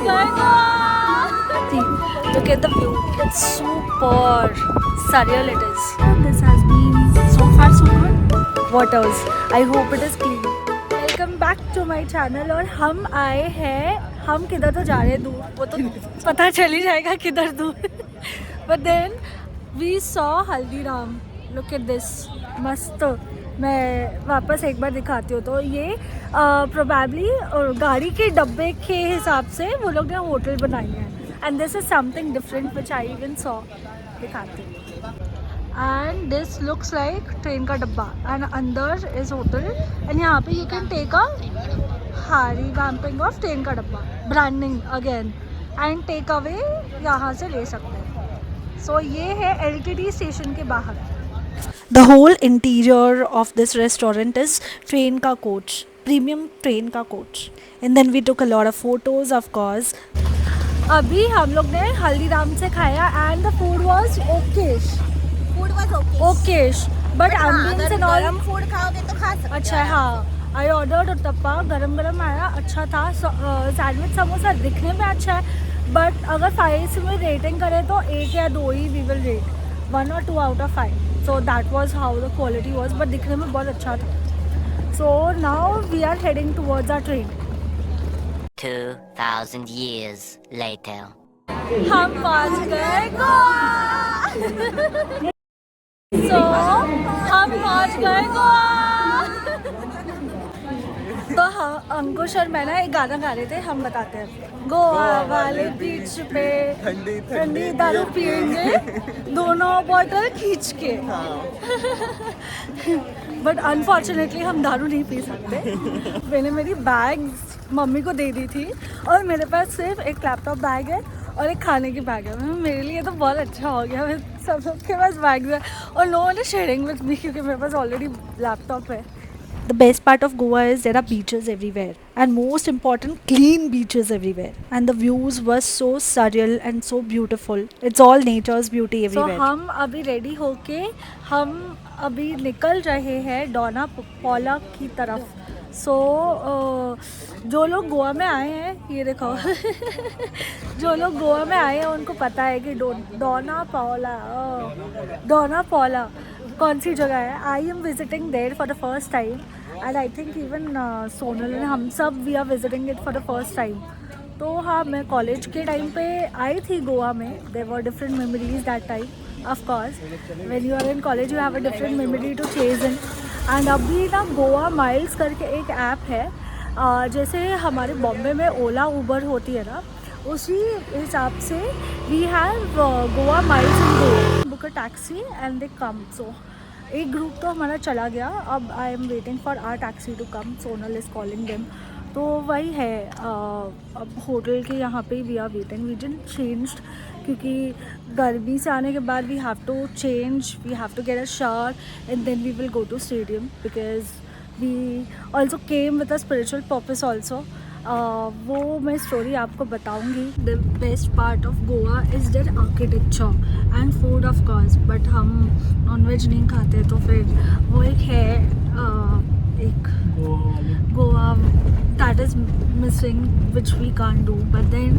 गए Goa. Look at the view. It's super surreal it is. This has been so far so good. What else? I hope it is clean. Welcome back to my channel और हम आए हैं, हम किधर तो जा रहे हैं दूर, वो तो पता चल ही जाएगा किधर दूर. But then we saw Haldiram. Look at this. मस्त. मैं वापस एक बार दिखाती हूँ. तो ये प्रोबेबली गाड़ी के डब्बे के हिसाब से वो लोग ने होटल बनाई है. And this is something different which I even saw. दिखाती हूँ. And this looks like train का डब्बा. And अंदर is hotel. And यहाँ पे you can take a revamping of train का डब्बा. Branding again. And take away यहाँ से ले सकते हैं. So ये है LTT स्टेशन के बाहर. The whole interior of this restaurant is train ka coach, premium train ka coach. And then we took a lot of photos, of course. अभी हम लोग ने हल्दीराम से खाया and the food was okayish. Food was okay Okayish, but ambience and all. गरम food खाओगे तो खा सकते हो. अच्छा है हाँ. I ordered उत्तप्पा, गरम गरम आया, अच्छा था. सैंडविच समोसा दिखने में अच्छा है, बट अगर 5 में रेटिंग करें तो 1 या 2 ही we will rate. 1 or 2 out of 5. So that was how the quality was, but दिखने में बहुत अच्छा था. So now we are heading towards our train. 2,000 years later. हम पहुंच गए गोवा. So हम पहुंच गए गोवा. तो हम अंकुश और मैं ना एक गाना गा रहे थे. हम बताते हैं गोवा वाले बीच पे ठंडी ठंडी दारू पियेंगे दोनों बॉटल खींच के. बट अनफॉर्चुनेटली हम दारू नहीं पी सकते. मैंने मेरी बैग मम्मी को दे दी थी और मेरे पास सिर्फ एक लैपटॉप बैग है और एक खाने की बैग है. मेरे लिए तो बहुत अच्छा हो गया. मैं सब लोग के पास बैग है और no one is sharing with me क्योंकि मेरे पास ऑलरेडी लैपटॉप है. The best part of Goa is there are beaches everywhere, and most important, clean beaches everywhere, and the views were so surreal and so beautiful. It's all nature's beauty everywhere. So हम अभी ready होके हम अभी निकल रहे हैं डोना पौला की तरफ. So जो लोग गोवा में आए हैं ये देखो जो लोग गोवा में आए हैं उनको पता है कि डोना पौला कौन सी जगह है. I am visiting there for the first time and I think even Sonal and हम सब we are visiting it for the first time. तो हाँ मैं कॉलेज के टाइम पे आई थी गोवा में. There were different memories that time. Of course when you are in college you have a different memory to chase in. And अभी ना Goa miles करके एक ऐप है. जैसे हमारे बॉम्बे में ओला उबर होती है ना उसी हिसाब से we have Goa miles in Goa. Book a taxi and they come. So एक ग्रुप तो हमारा चला गया. अब I am waiting for our taxi to come. Sonal is calling them. तो वही है. अब होटल के यहाँ पे we are waiting. We didn't changed क्योंकि गर्मी से आने के बाद we have to change. We have to get a shower and then we will go to stadium because we also came with a spiritual purpose also. वो मैं story आपको बताऊंगी. The best part of Goa is their architecture and food of course. But हम non veg नहीं खाते तो फिर वो एक है एक Goa that is missing which we can't do. But then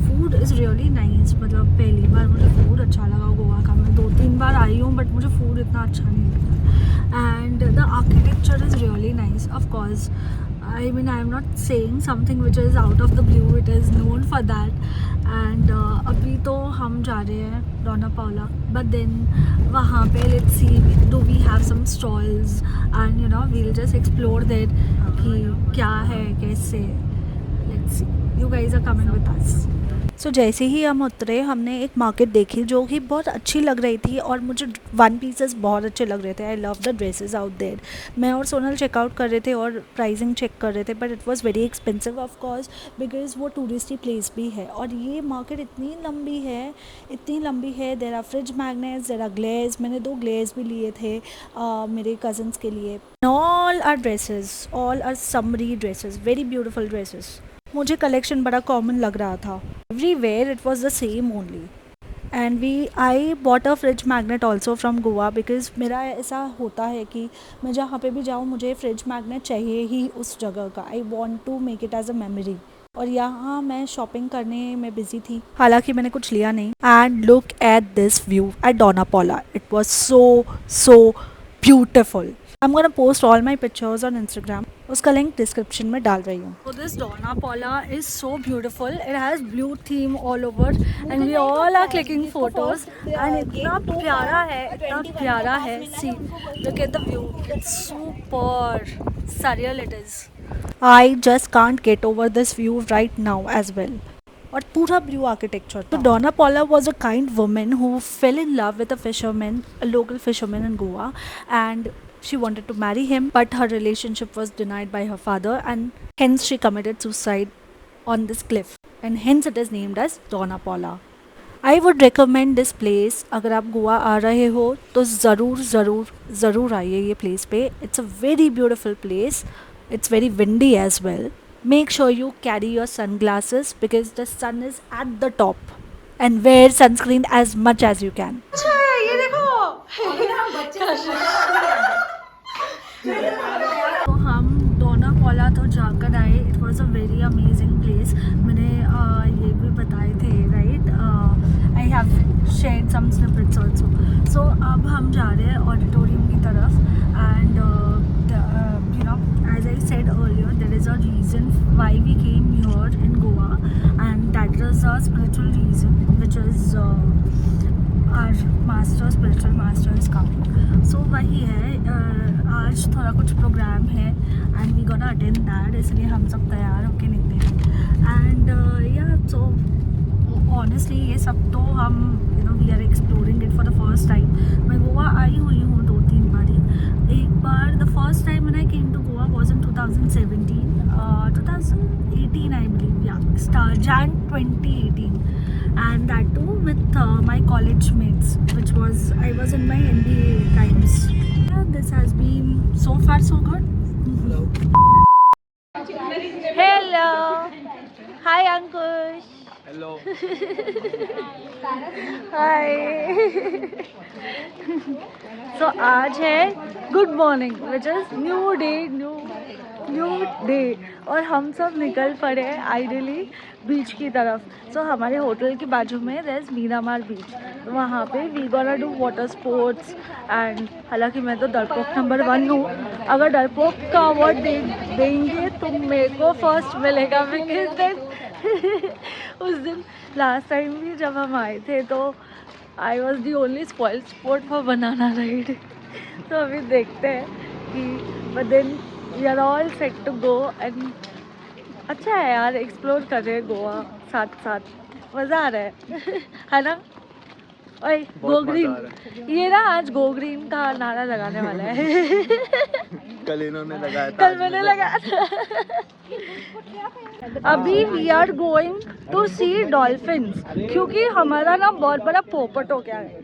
food is really nice. मतलब पहली बार मुझे फूड अच्छा लगा गोवा का. मैं 2-3 बार आई हूँ बट मुझे फूड इतना अच्छा नहीं लगा. And the architecture is really nice. Of course I mean I am not saying something which is out of the blue. It is known for that. And अभी तो हम जा रहे हैं डोना पौला. But then वहाँ पे let's see do we have some stalls and you know we'll just explore that कि क्या है कैसे. Let's see. You guys are coming with us. सो जैसे ही हम उतरे हमने एक मार्केट देखी जो कि बहुत अच्छी लग रही थी और मुझे वन पीसेस बहुत अच्छे लग रहे थे. I love the dresses out there. मैं और सोनल चेकआउट कर रहे थे और प्राइसिंग चेक कर रहे थे but it was very expensive of course because वो टूरिस्टी प्लेस भी है. और ये मार्केट इतनी लंबी है. There are fridge magnets, there are glasses. मैंने 2 ग्लेज भी लिए थे मेरे कज़न्स के लिए. All are dresses, all are summery dresses, very beautiful dresses. मुझे कलेक्शन बड़ा कॉमन लग रहा था. Everywhere it was the same only. And I bought a fridge magnet also from Goa because मेरा ऐसा होता है कि मैं जहाँ पे भी जाऊँ मुझे फ्रिज मैग्नेट चाहिए ही उस जगह का. I want to make it as a memory. और यहाँ मैं शॉपिंग करने में बिजी थी, हालांकि मैंने कुछ लिया नहीं. And look at this view at Dona Paula. It was so beautiful. I am gonna post all my pictures on Instagram. उसका लिंक डिस्क्रिप्शन में डाल रही हूँ. So this Dona Paula is so beautiful. It has blue theme all over and we all are clicking photos. And इतना प्यारा है. See, look at the view. It's super surreal it is. I just can't get over this view right now as well. और पूरा blue architecture. तो Dona Paula was a kind women who fell in love with a fisherman, a local fisherman in Goa, and she wanted to marry him, but her relationship was denied by her father, and hence she committed suicide on this cliff, and hence it is named as Dona Paula. I would recommend this place. अगर आप गोवा आ रहे हो तो ज़रूर आइए ये place पे. It's a very beautiful place. It's very windy as well. Make sure you carry your sunglasses because the sun is at the top, and wear sunscreen as much as you can. ये देखो. तो हम डोना पोला तो जाकर आए. It was a very amazing place. मैंने ये भी बताए थे, right? I have shared some snippets also. So अब हम जा रहे हैं ऑडिटोरियम की तरफ. And you know, as I said earlier, there is a reason why we came here in Goa, and that is a spiritual reason, which is our spiritual master is coming. So वही है. आज थोड़ा कुछ programme है and we gonna attend that, इसलिए हम सब तैयार होके निकले हैं. And yeah, so honestly ये सब तो हम we are exploring it for the first time. मैं गोवा आई हुई हूँ 2-3 बारी. एक बार the first time when I came to Goa was in 2018 I believe, yeah, Jan 2018, and that too with my college mates, which was I was in my MBA times. Yeah, this has been so far so good. Hello. Hi Ankush. Hello. Hi. So आज है good morning, which is new day, और हम सब निकल पड़े हैं ideally बीच की तरफ. सो हमारे होटल के बाजू में देयर इज मीरामार बीच. तो वहाँ पे we gonna do water sports. And हालांकि मैं तो डरपोक नंबर 1 हूँ. अगर डरपोक का अवार्ड देंगे तो मेरे को फर्स्ट मिलेगा, बिकॉज उस दिन लास्ट टाइम भी जब हम आए थे तो I was the only spoiled sport for banana ride. तो अभी देखते हैं कि but then we are all set to go. And अच्छा है यार, एक्सप्लोर कर रहे हैं गोवा साथ साथ. मज़ा आ रहा है ना? ओए गो ग्रीन, ये ना आज गो ग्रीन का नारा लगाने वाला है. कल इन्होंने लगाया था, कल मैंने लगाया था. अभी we are going to see dolphins, क्योंकि हमारा ना बहुत बड़ा पोपट हो गया है.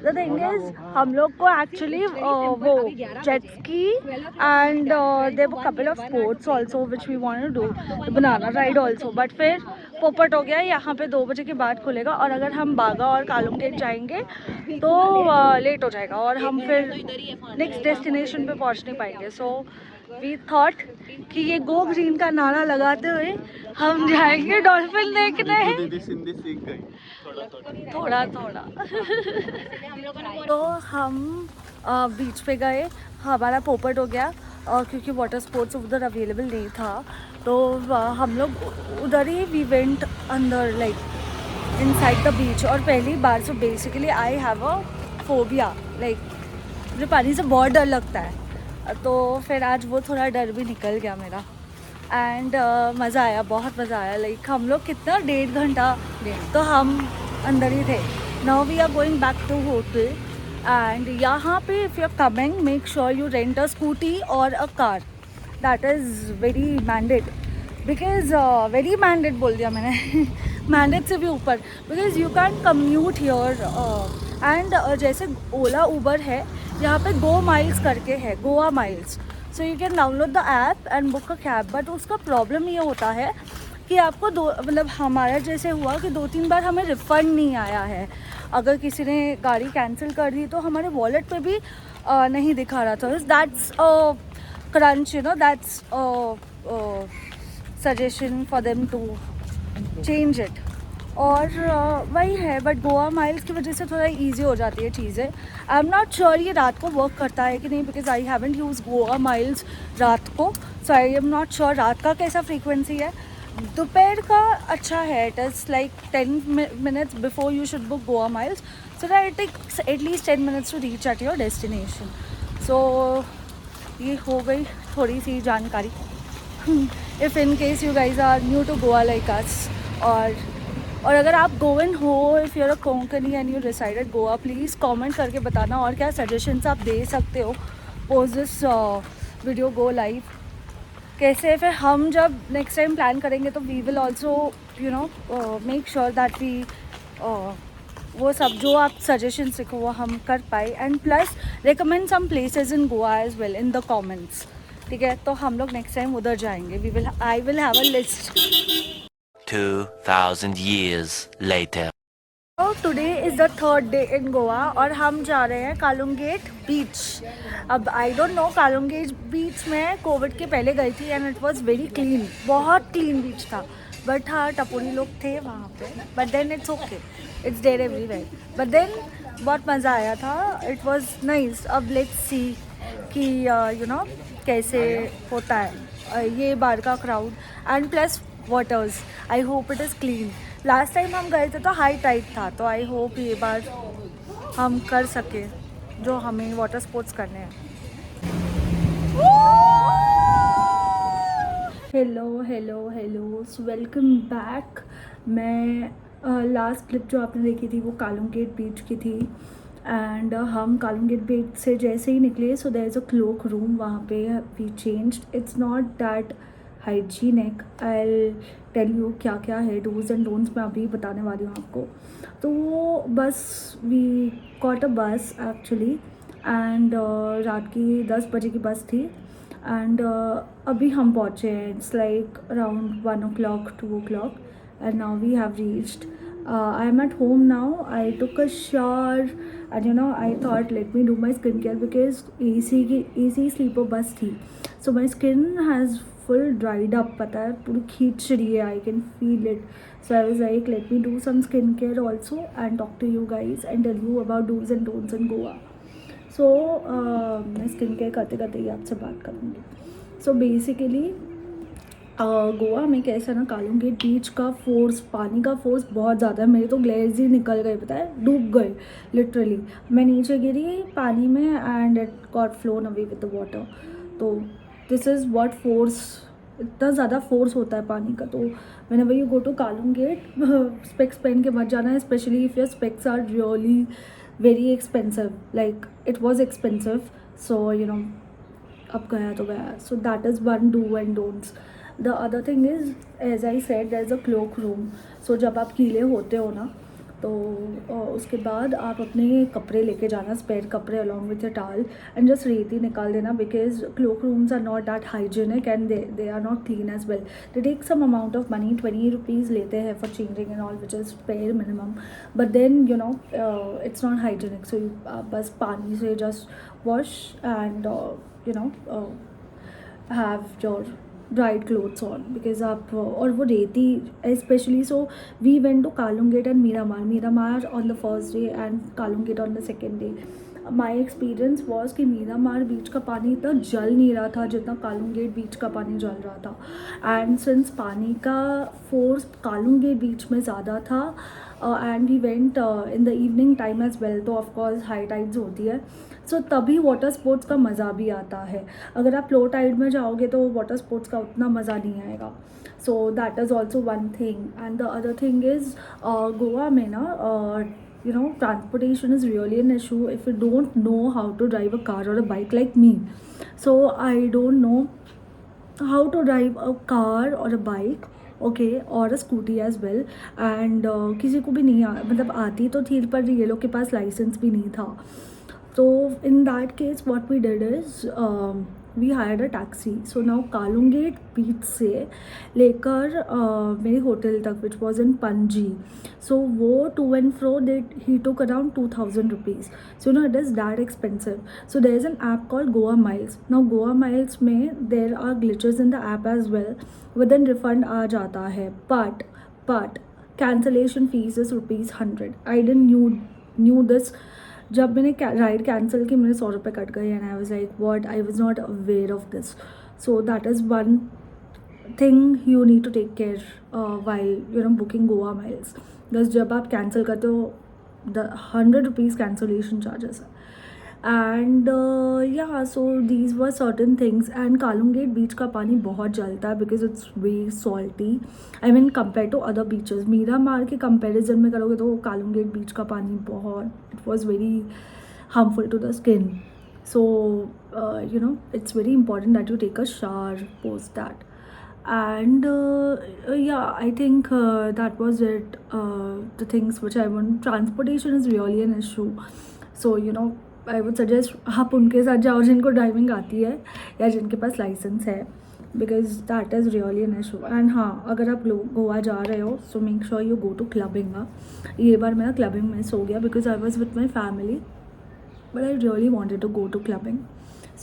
द थिंग इज हम लोग को एक्चुअली वो jet ski and there were couple of sports also which we want to do, banana ride also, but फिर पोपट हो गया. यहाँ पे 2 बजे के बाद खुलेगा, और अगर हम बागा और कालुम गेट जाएंगे तो लेट हो जाएगा और हम फिर नेक्स्ट डेस्टिनेशन पे पहुँच नहीं पाएंगे. सो वी थॉट कि ये गो ग्रीन का नारा लगाते हुए हम जाएंगे डॉल्फिन देखने. दीदी सिंधी सीख गई थोड़ा तो हम बीच पे गए. हमारा पोपट हो गया क्योंकि वाटर स्पोर्ट्स उधर अवेलेबल नहीं था. तो हम लोग उधर ही वी वेंट अंदर लाइक इनसाइड द बीच. और पहली बार so basically I have a phobia, like मुझे पानी से बहुत डर लगता है. तो फिर आज वो थोड़ा डर भी निकल गया मेरा. एंड मज़ा आया, बहुत मज़ा आया. लाइक हम लोग कितना 1.5 घंटा तो हम अंदर ही थे. Now we are going back to hotel. And यहाँ पे if you are coming make sure you rent a scooty और a car. That is very mandated, because very mandated बोल दिया मैंने. मैंडेड से भी ऊपर, because you can commute here. And जैसे ओला उबर है यहाँ पे Go Miles करके है, Goa miles. So you can download the app and book a cab. But उसका प्रॉब्लम ये होता है कि आपको मतलब हमारा जैसे हुआ कि 2-3 बार हमें रिफ़ंड नहीं आया है. अगर किसी ने गाड़ी कैंसिल कर दी तो हमारे वॉलेट पे भी नहीं दिखा रहा था. That's crunch, you know, that's suggestion for them to change it. और वही है, बट गोवा माइल्स की वजह से थोड़ा इजी हो जाती है चीज़ें. आई एम नॉट श्योर ये रात को वर्क करता है कि नहीं, because I haven't use Goa miles रात को, so I am not sure रात का कैसा फ्रीक्वेंसी है. दोपहर का अच्छा है, it is like 10 minutes before you should book Goa miles, so that it takes at least 10 minutes to reach at your destination. So ये हो गई थोड़ी सी जानकारी. If in case you guys are new to Goa like us, और अगर आप गोवन हो, if you are a Konkani and you decided Goa, please comment करके बताना और क्या सजेशंस आप दे सकते हो post this video go live. कैसे फिर हम जब नेक्स्ट टाइम प्लान करेंगे तो we will also you know make sure that we वो सब जो आप सजेशंस लिखो वो हम कर पाए, and plus recommend some places in Goa as well in the comments. ठीक है, तो हम लोग नेक्स्ट टाइम उधर जाएंगे. I will have a list. 2000 years later. तो today is the third day in Goa और हम जा रहे हैं कालुंगेट बीच. अब आई डोंट नो, कालुंगेट बीच में कोविड के पहले गई थी and it was very clean, बहुत क्लीन बीच था. बट हाँ, टपोरी लोग थे वहाँ पे, but then it's okay, it's there everywhere. But then बहुत मज़ा आया था, इट वाज नाइस. अब लेट्स सी कि यू नो कैसे होता है ये बार का crowd, and plus waters. I hope it is clean. Last time हम गए थे तो हाई टाइड था, तो आई होप ये बार हम कर सके जो हमें वाटर स्पोर्ट्स करने हैं. Hello hello hello, welcome back. मैं लास्ट क्लिप जो आपने देखी थी वो कालुंगेट बीच की थी, एंड हम कालुंगेट बीच से जैसे ही निकले, so there is a cloak room वहाँ पे. We changed, it's not that hygienic. I tell you क्या क्या है डूज एंड डोंट्स, मैं अभी बताने वाली हूँ आपको. तो वो बस वी कॉट अ बस एक्चुअली, एंड रात की 10 बजे की बस थी, एंड अभी हम पहुँचे हैं. It's like around 1 o'clock 2 o'clock, and now we have reached. I am at home now. I took a shower and you know I thought let me do my skincare because AC sleeper bus थी, so my skin has full dried up. पता है, पूरी खींच रही है, I can feel it. So I was like let me do some skincare also and talk to you guys and tell you about do's and don'ts in Goa. So मैं skincare करते करते ही आपसे बात करूँगी. So basically गोवा में कैसा ना, कालुंगेट beach का फोर्स, पानी का फोर्स बहुत ज़्यादा है. मेरे तो ग्लेयर्स ही निकल गए, पता है, डूब गए लिटरली. मैं नीचे गिरी पानी में and it got phloem away with the water. तो दिस इज़ व्हाट फोर्स, इतना ज़्यादा फोर्स होता है पानी का. तो मैंने वही गो टू कालुंगेट, स्पेक्स पहन के मत जाना, specially if your specs are really very expensive. Like it was expensive, so you know अब गया तो गया. So that is one do and don'ts. The other thing is, as I said, there is a cloak room. So जब आप गीले होते हो ना, तो उसके बाद आप अपने कपड़े लेके जाना, स्पेयर कपड़े along with your towel, and just रेती निकाल देना, because cloak rooms are not that hygienic and they are not clean as well. They take some amount of money, 20 rupees लेते हैं for changing and all, which is bare minimum. But then you know it's not hygienic. So you बस पानी से just wash and you know have your dried clothes on, because आप और वो रेती specially. So we went to Calangute and Miramar on the first day and Calangute on the second day. My experience was कि मीरामार बीच का पानी इतना जल नहीं रहा था जितना कालुंगेट बीच का पानी जल रहा था. एंड सिंस पानी का फोर्स कालुंगेट बीच में ज़्यादा था, and we went in the evening time as well, तो ऑफकोर्स हाई टाइड्स होती है. सो तभी वाटर स्पोर्ट्स का मज़ा भी आता है. अगर आप लो टाइड में जाओगे तो वाटर स्पोर्ट्स का उतना मज़ा नहीं आएगा. सो that is also one thing. And the other thing is Goa में ना you know transportation is really an issue if you don't know how to drive a car or a bike like me. So I don't know how to drive a car or a bike, okay, or a scooty as well. And किसी को भी नहीं मतलब आती तो थी, पर ये लोग के पास लाइसेंस भी नहीं था. So in that case what we did is we hired a taxi. So now Calangute beach से लेकर मेरे होटल तक which was in Panaji. So वो to and fro he took around 2000 rupees. So no it is that expensive. So there is an app called Goa miles. Now Goa miles में there are glitches in the app as well. Within refund आ जाता है, but cancellation fees is ₹100. I didn't knew this. जब मैंने ride cancel की मेरे 100 रुपये cut गए and I was like what, I was not aware of this. So that is one thing you need to take care while booking Goa miles. बस जब आप cancel करते हो द 100 रुपीज़ कैंसलेशन चार्जेस है. And yeah so these were certain things. And Calangute beach का पानी बहुत जलता है because it's very salty. I mean compare to other beaches. Miramar के कंपेरिजन में करोगे तो कालुंगेट बीच का पानी बहुत, it was very harmful to the skin. So it's very important that you take a shower post that. And yeah, I think that was it. The things which I want. Transportation is really an issue. So I would suggest आप उनके साथ जाओ जिनको driving आती है या जिनके पास लाइसेंस है, because that is really an issue. And हाँ, अगर आप गोवा जा रहे हो so make sure you go to clubbing. ये बार मेरा क्लबिंग मिस हो गया because I was with my family, but I really wanted to go to clubbing.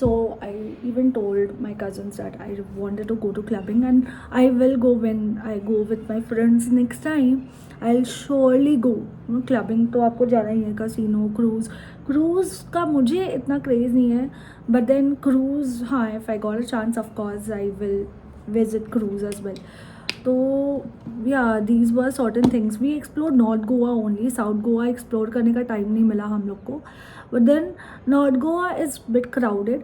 So I even told my cousins that I wanted to go to clubbing, and I will go when I go with my friends next time. I'll surely go. Clubbing तो आपको जाना ही है. Casino, cruise का मुझे इतना craze नहीं है, but then cruise, हाँ, if I got a chance of course I will visit cruise as well. तो yeah, these were certain things. We explored North Goa only. South Goa explore करने का time नहीं मिला हम लोग को. But then North Goa is bit crowded.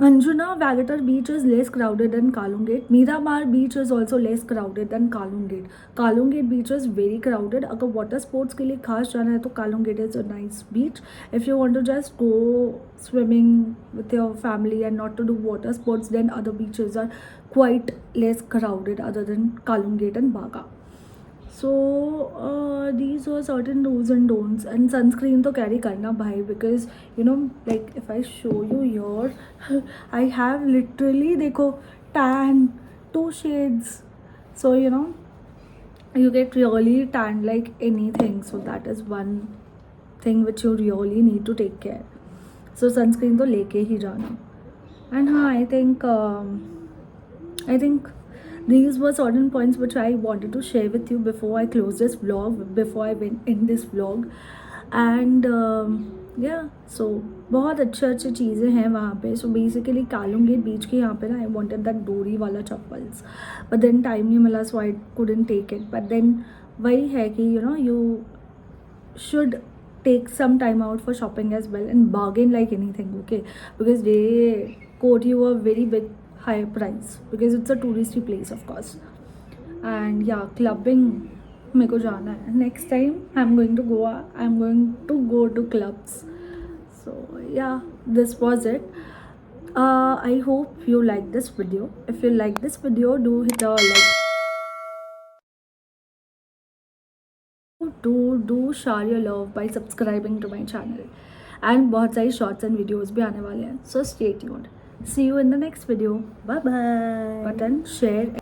Anjuna Vagator beach is less crowded than Kalungate. Miramar beach is also less crowded than Kalungate. Kalungate beach is very crowded. अगर water sports के लिए खास जाना है तो Kalungate is a nice beach. If you want to just go swimming with your family and not to do water sports, then other beaches are quite less crowded other than Kalungate and Baga. So these were certain do's and don'ts. And sunscreen तो carry करना भाई, because like if I show you here I have literally देखो tan 2 shades. So you get really tan like anything. So that is one thing which you really need to take care. So sunscreen तो लेके ही जाना. And हाँ, I think these were certain points which I wanted to share with you before I close this vlog, before I went in this vlog. And yeah, so बहुत अच्छे चीज़ें हैं वहाँ पे. So basically कालुंगेट बीच के यहाँ पे ना I wanted that डोरी वाला चप्पल्स, but then time नहीं मिला, so I couldn't take it. But then वही है कि you should take some time out for shopping as well and bargain like anything, okay? Because they quote you a very big higher price because it's a touristy place of course. And yeah, clubbing मेरे को जाना है. Next time I'm going to Goa, I'm going to go to clubs. So yeah, this was it. I hope you like this video. If you like this video, do hit a like. Do share your love by subscribing to my channel. And बहुत सारी shorts and videos भी आने वाले हैं. So stay tuned. See you in the next video. Bye bye. Button, share.